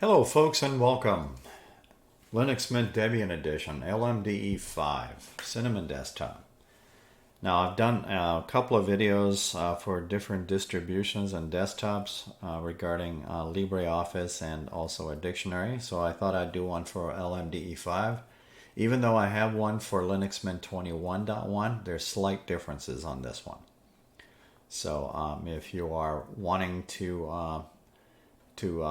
Hello folks and welcome. Linux Mint Debian Edition, LMDE 5, Cinnamon Desktop. Now I've done a couple of videos for different distributions and desktops regarding LibreOffice and also a dictionary. So I thought I'd do one for LMDE 5. Even though I have one for Linux Mint 21.1, there's slight differences on this one. So if you are wanting to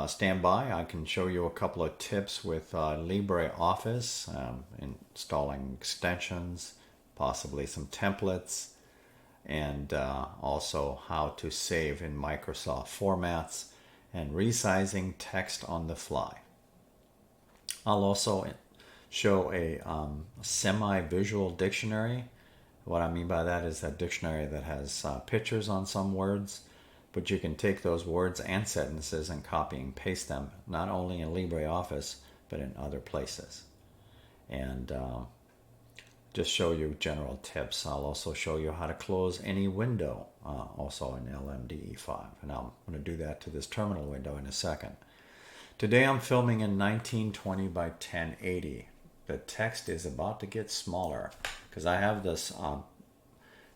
stand by, I can show you a couple of tips with LibreOffice, installing extensions, possibly some templates, and also how to save in Microsoft formats and resizing text on the fly. I'll also show a semi-visual dictionary. What I mean by that is a dictionary that has pictures on some words, but you can take those words and sentences and copy and paste them, not only in LibreOffice, but in other places. And just show you general tips. I'll also show you how to close any window, also in LMDE 5. And I'm going to do that to this terminal window in a second. Today I'm filming in 1920 by 1080. The text is about to get smaller because I have this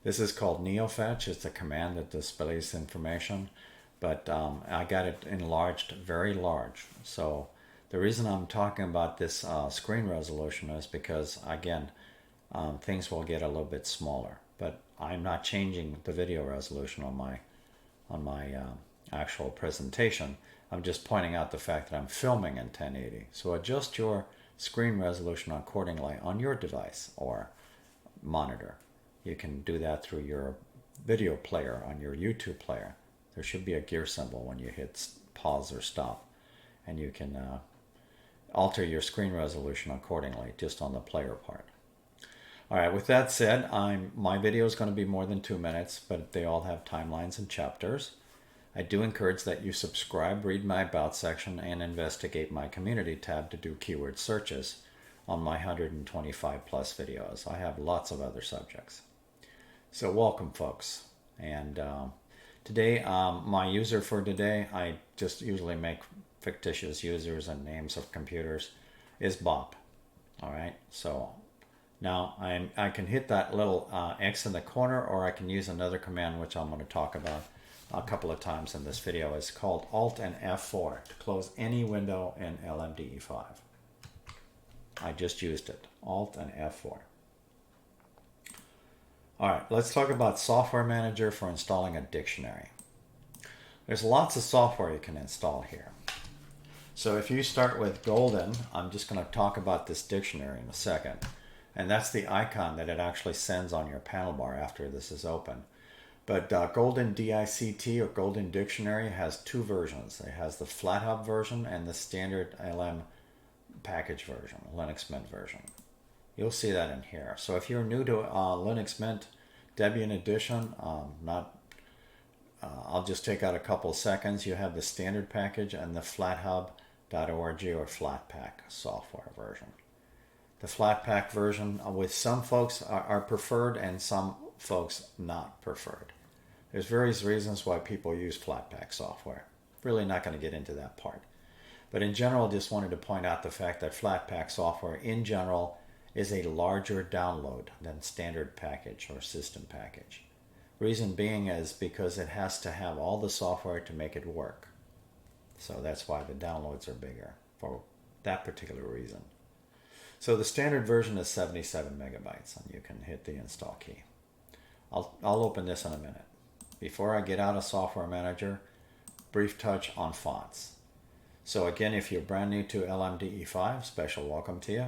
this is called NeoFetch. It's a command that displays information, but I got it enlarged very large. So the reason I'm talking about this screen resolution is because, again, things will get a little bit smaller. But I'm not changing the video resolution on my actual presentation. I'm just pointing out the fact that I'm filming in 1080. So adjust your screen resolution accordingly on your device or monitor. You can do that through your video player on your YouTube player. There should be a gear symbol when you hit pause or stop, and you can alter your screen resolution accordingly just on the player part. All right, with that said, my video is going to be more than 2 minutes, but they all have timelines and chapters. I do encourage that you subscribe, read my About section, and investigate my Community tab to do keyword searches on my 125 plus videos. I have lots of other subjects. So welcome folks. And today, my user for today, I just usually make fictitious users and names of computers, is Bob. All right, so now I can hit that little X in the corner, or I can use another command which I'm going to talk about a couple of times in this video. It's called Alt and F4 to close any window in LMDE 5. I just used it, Alt and F4. All right, let's talk about Software Manager for installing a dictionary. There's lots of software you can install here. So if you start with Golden, I'm just going to talk about this dictionary in a second. And that's the icon that it actually sends on your panel bar after this is open. But Golden DICT or Golden Dictionary has two versions. It has the FlatHub version and the standard LM package version, Linux Mint version. You'll see that in here. So if you're new to Linux Mint Debian Edition, I'll just take out a couple seconds. You have the standard package and the flathub.org or Flatpak software version. The Flatpak version with some folks are preferred and some folks not preferred. There's various reasons why people use Flatpak software. Really not going to get into that part. But in general, just wanted to point out the fact that Flatpak software in general is a larger download than standard package or system package. Reason being is because it has to have all the software to make it work. So that's why the downloads are bigger for that particular reason. So the standard version is 77 megabytes, and you can hit the install key. I'll open this in a minute. Before I get out of Software Manager, brief touch on fonts. So again, if you're brand new to LMDE 5, special welcome to you.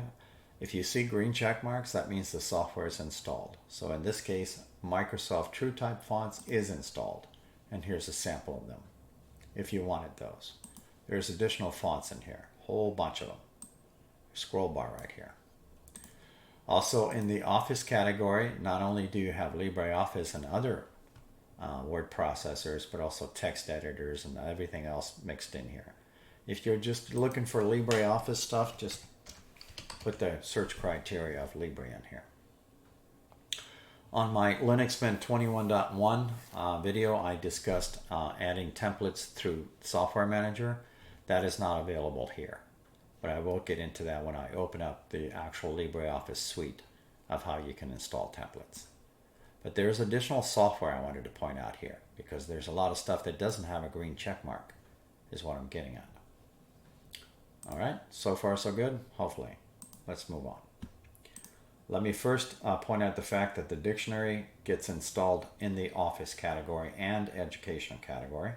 If you see green check marks, that means the software is installed. So in this case, Microsoft TrueType fonts is installed. And here's a sample of them, if you wanted those. There's additional fonts in here, whole bunch of them. Scroll bar right here. Also in the Office category, not only do you have LibreOffice and other word processors, but also text editors and everything else mixed in here. If you're just looking for LibreOffice stuff, just put the search criteria of Libre in here. On my Linux Mint 21.1 video, I discussed adding templates through Software Manager. That is not available here. But I will get into that when I open up the actual LibreOffice suite of how you can install templates. But there's additional software I wanted to point out here, because there's a lot of stuff that doesn't have a green check mark, is what I'm getting at. All right, so far so good, hopefully. Let's move on. Let me first point out the fact that the dictionary gets installed in the Office category and Educational category.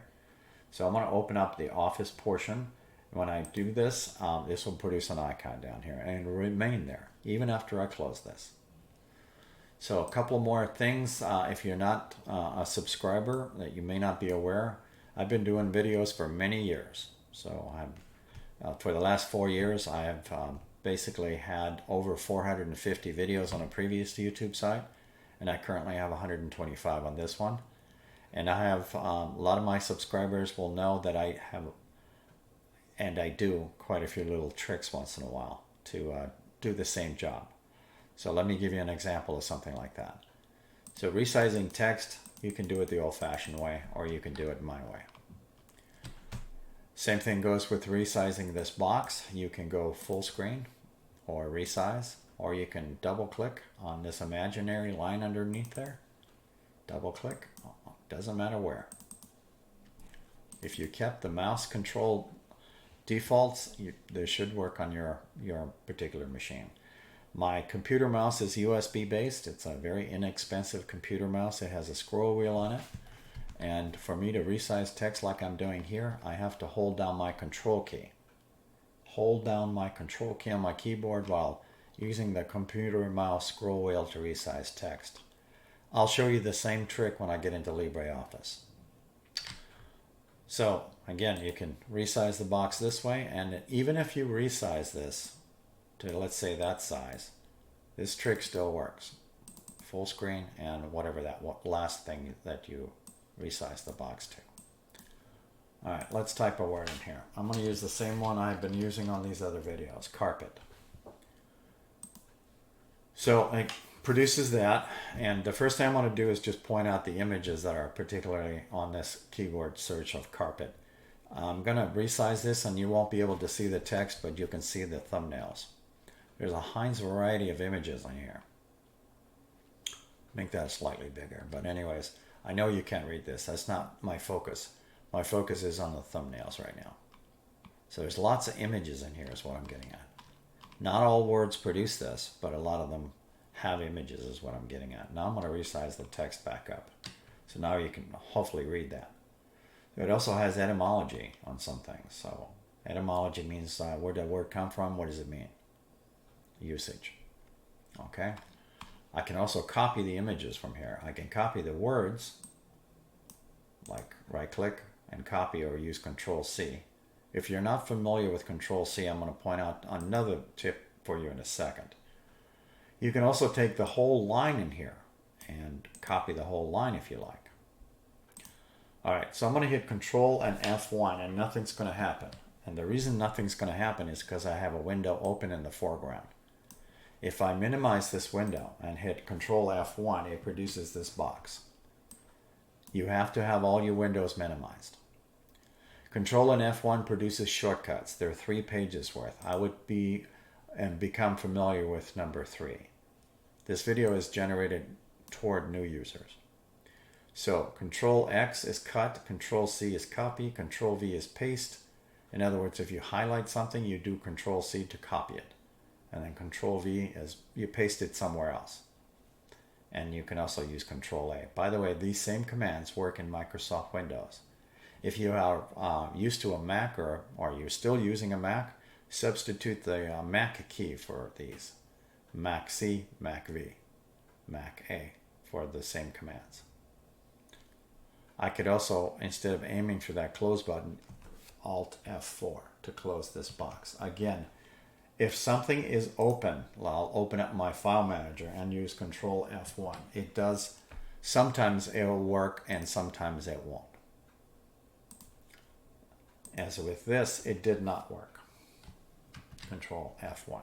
So I'm going to open up the Office portion. When I do this, this will produce an icon down here and it will remain there even after I close this. So a couple more things, if you're not a subscriber that you may not be aware, I've been doing videos for many years. So for the last 4 years, I have basically had over 450 videos on a previous YouTube site, and I currently have 125 on this one. And I have a lot of my subscribers will know that I have, and I do quite a few little tricks once in a while to do the same job. So let me give you an example of something like that. So resizing text, you can do it the old-fashioned way, or you can do it my way. Same thing goes with resizing this box. You can go full screen or resize, or you can double click on this imaginary line underneath there. Double click, doesn't matter where. If you kept the mouse control defaults, they should work on your particular machine. My computer mouse is USB based. It's a very inexpensive computer mouse. It has a scroll wheel on it. And for me to resize text like I'm doing here, I have to hold down my control key. Hold down my control key on my keyboard while using the computer mouse scroll wheel to resize text. I'll show you the same trick when I get into LibreOffice. So again, you can resize the box this way, and even if you resize this to, let's say, that size, this trick still works. Full screen and whatever that last thing that you resize the box to. All right, let's type a word in here. I'm going to use the same one I've been using on these other videos, carpet. So it produces that, and the first thing I want to do is just point out the images that are particularly on this keyword search of carpet. I'm going to resize this, and you won't be able to see the text, but you can see the thumbnails. There's a Heinz variety of images on here. Make that slightly bigger, but anyways, I know you can't read this. That's not my focus. My focus is on the thumbnails right now. So there's lots of images in here is what I'm getting at. Not all words produce this, but a lot of them have images is what I'm getting at. Now I'm going to resize the text back up. So now you can hopefully read that. It also has etymology on some things. So etymology means where did the word come from? What does it mean? Usage. Okay. I can also copy the images from here. I can copy the words, like right click and copy, or use Control C. If you're not familiar with Control C, I'm going to point out another tip for you in a second. You can also take the whole line in here and copy the whole line if you like. All right, so I'm going to hit Control and F1 and nothing's going to happen. And the reason nothing's going to happen is because I have a window open in the foreground. If I minimize this window and hit Control F1, it produces this box. You have to have all your windows minimized. Control and F1 produces shortcuts. There are 3 pages worth. I would be and become familiar with number 3. This video is generated toward new users. So Control X is cut, Control C is copy, Control V is paste. In other words, if you highlight something, you do Control C to copy it. And then Control V is you paste it somewhere else. And you can also use Control A. By the way, these same commands work in Microsoft Windows. If you are used to a Mac or you're still using a Mac, substitute the Mac key for these. Mac C, Mac V, Mac A for the same commands. I could also, instead of aiming for that close button, Alt F4 to close this box. Again, if something is open, I'll open up my file manager and use Control F1. It does, sometimes it'll work and sometimes it won't. As with this, it did not work. Control F1.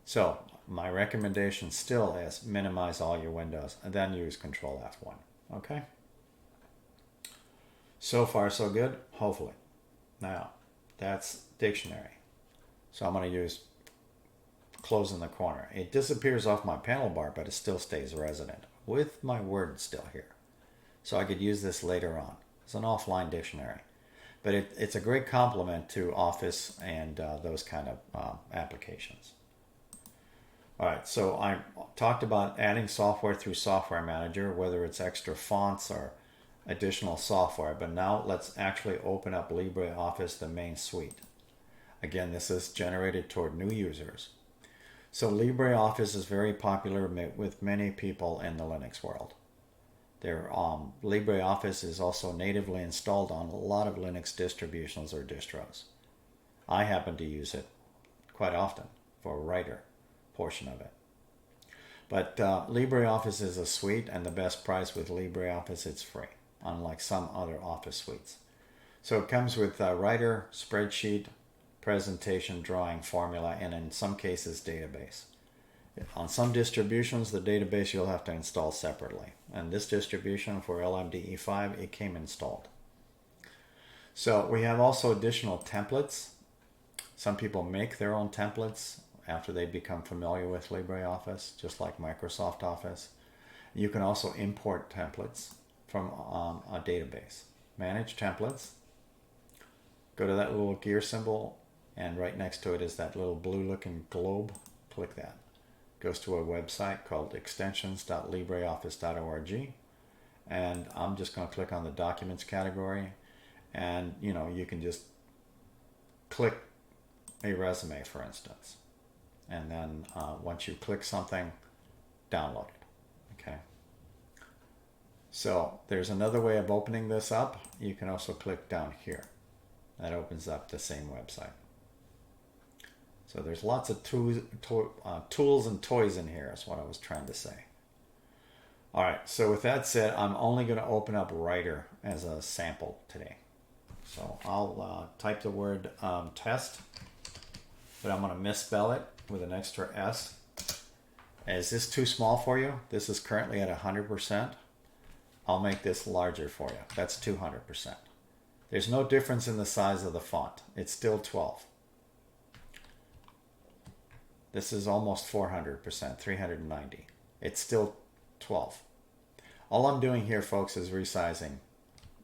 So my recommendation still is minimize all your windows and then use Control F1. Okay? So far so good, hopefully. Now, That's dictionary. So I'm going to use close in the corner. It disappears off my panel bar, but it still stays resident with my word still here. So I could use this later on. It's an offline dictionary. But it's a great complement to Office and those kind of applications. All right, so I talked about adding software through Software Manager, whether it's extra fonts or additional software. But now let's actually open up LibreOffice, the main suite. Again, this is generated toward new users. So LibreOffice is very popular with many people in the Linux world. LibreOffice is also natively installed on a lot of Linux distributions or distros. I happen to use it quite often for a writer portion of it. But LibreOffice is a suite, and the best price with LibreOffice, it's free, unlike some other Office suites. So it comes with writer, spreadsheet, presentation, drawing, formula, and in some cases database. On some distributions, the database you'll have to install separately. And this distribution for LMDE 5, it came installed. So we have also additional templates. Some people make their own templates after they become familiar with LibreOffice, just like Microsoft Office. You can also import templates from a database. Manage templates. Go to that little gear symbol, and right next to it is that little blue looking globe. Click that. Goes to a website called extensions.libreoffice.org, and I'm just going to click on the documents category, and you can just click a resume, for instance, and then once you click something, download it. Okay, so there's another way of opening this up. You can also click down here. That opens up the same website. So there's lots of tools and toys in here, is what I was trying to say. All right, so with that said, I'm only going to open up Writer as a sample today. So I'll type the word test, but I'm going to misspell it with an extra S. Is this too small for you? This is currently at 100%. I'll make this larger for you. That's 200%. There's no difference in the size of the font. It's still 12. This is almost 400%, 390. It's still 12. All I'm doing here, folks, is resizing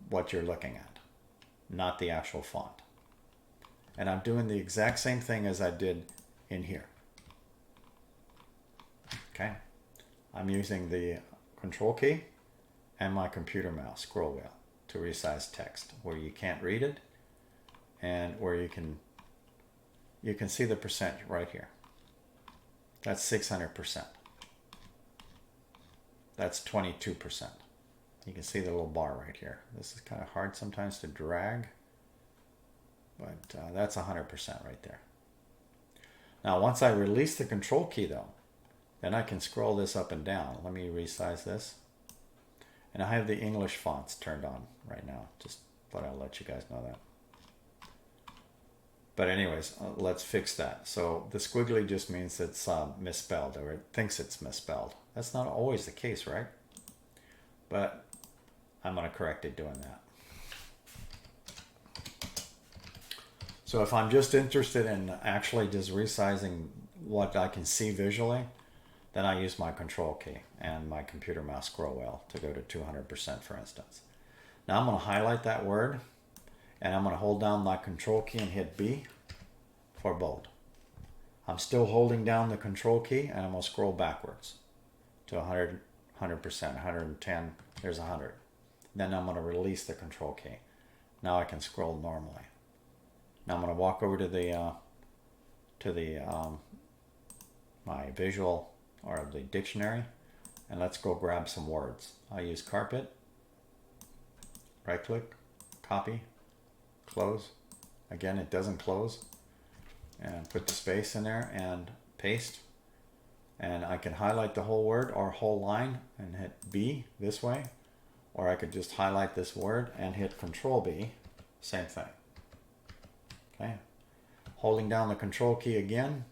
what you're looking at, not the actual font. And I'm doing the exact same thing as I did in here. Okay? I'm using the Control key and my computer mouse scroll wheel to resize text where you can't read it and where you can see the percent right here. That's 600%. That's 22%. You can see the little bar right here. This is kind of hard sometimes to drag, but that's 100% right there. Now, once I release the Control key, though, then I can scroll this up and down. Let me resize this. And I have the English fonts turned on right now. Just thought I'd let you guys know that. But anyways, let's fix that. So the squiggly just means it's misspelled, or it thinks it's misspelled. That's not always the case, right? But I'm going to correct it doing that. So if I'm just interested in actually just resizing what I can see visually, then I use my Control key and my computer mouse scroll wheel to go to 200%, for instance. Now I'm going to highlight that word, and I'm going to hold down my Control key and hit B for bold. I'm still holding down the Control key, and I'm going to scroll backwards to 100%, 110, there's 100. Then I'm going to release the Control key. Now I can scroll normally. Now I'm going to walk over to my visual or the dictionary, and let's go grab some words. I use carpet, right click, copy, close. Again, it doesn't close. And put the space in there and paste. And I can highlight the whole word or whole line and hit B this way. Or I could just highlight this word and hit Control B, same thing. Okay. Holding down the Control key again,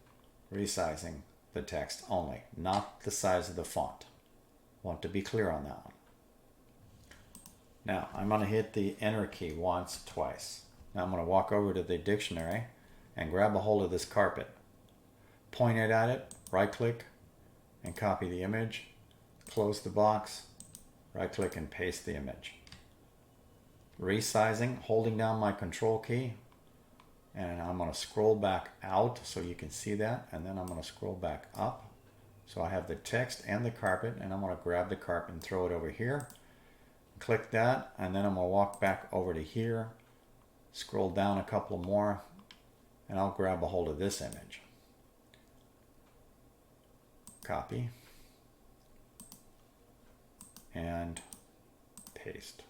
resizing the text only, not the size of the font. Want to be clear on that one. Now, I'm going to hit the Enter key once, twice. Now I'm going to walk over to the dictionary and grab a hold of this carpet. Point it at it, right click, and copy the image. Close the box, right click and paste the image. Resizing, holding down my control key, and I'm going to scroll back out so you can see that, and then I'm going to scroll back up. So I have the text and the carpet, and I'm going to grab the carpet and throw it over here. Click that, and then I'm going to walk back over to here, scroll down a couple more, and I'll grab a hold of this image. Copy and paste.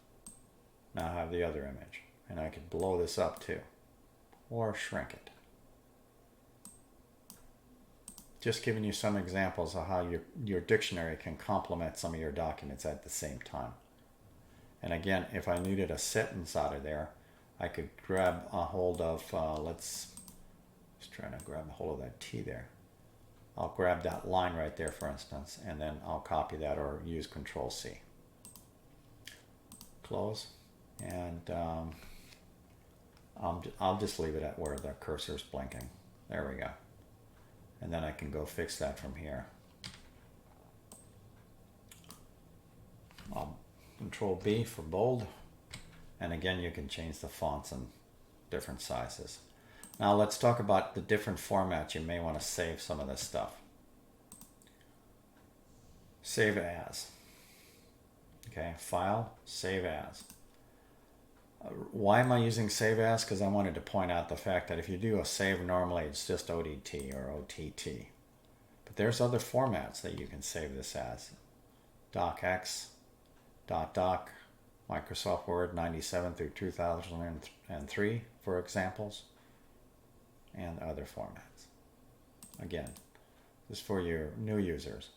Now I have the other image, and I could blow this up too, or shrink it. Just giving you some examples of how your dictionary can complement some of your documents at the same time. And again, if I needed a sentence out of there, I could grab a hold of, just trying to grab a hold of that T there. I'll grab that line right there, for instance, and then I'll copy that or use Control C. Close, and I'll just leave it at where the cursor's blinking. There we go. And then I can go fix that from here. I'll Control B for bold. And again, you can change the fonts in different sizes. Now let's talk about the different formats you may want to save some of this stuff. Save as. Okay, File, Save As. Why am I using Save As? Because I wanted to point out the fact that if you do a save normally, it's just ODT or OTT. But there's other formats that you can save this as. DocX, .doc, Microsoft Word 97 through 2003, for examples, and other formats. Again, this is for your new users.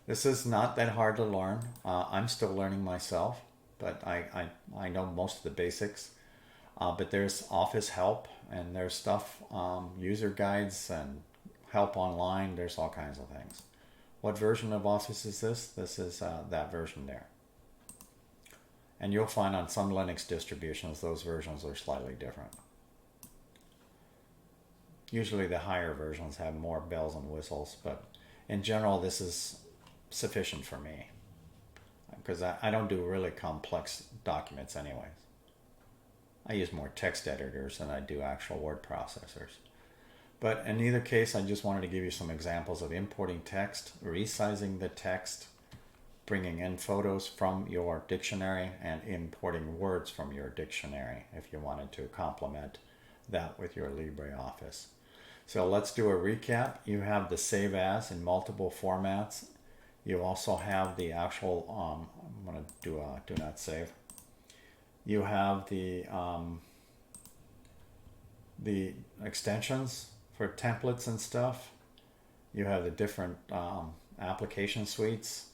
This is not that hard to learn. I'm still learning myself, but I know most of the basics. But there's Office help, and there's stuff, user guides and help online. There's all kinds of things. What version of Office is this? This is that version there. And you'll find on some Linux distributions, those versions are slightly different. Usually the higher versions have more bells and whistles, but in general, this is sufficient for me, because I don't do really complex documents anyways. I use more text editors than I do actual word processors. But in either case, I just wanted to give you some examples of importing text, resizing the text, bringing in photos from your dictionary, and importing words from your dictionary if you wanted to complement that with your LibreOffice. So let's do a recap. You have the Save As in multiple formats. You also have the actual, I'm going to do a Do Not Save. You have the extensions for templates and stuff. You have the different application suites.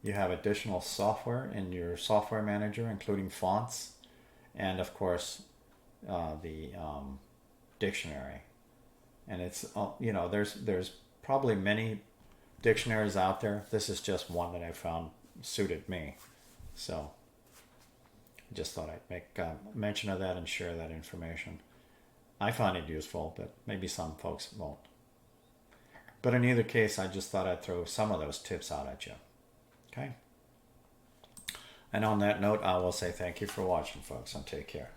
You have additional software in your software manager, including fonts, and of course the dictionary. And it's, you know, there's probably many dictionaries out there. This is just one that I found suited me. So just thought I'd make mention of that and share that information. I found it useful, but maybe some folks won't. But in either case, I just thought I'd throw some of those tips out at you. Okay? And on that note, I will say thank you for watching, folks, and take care.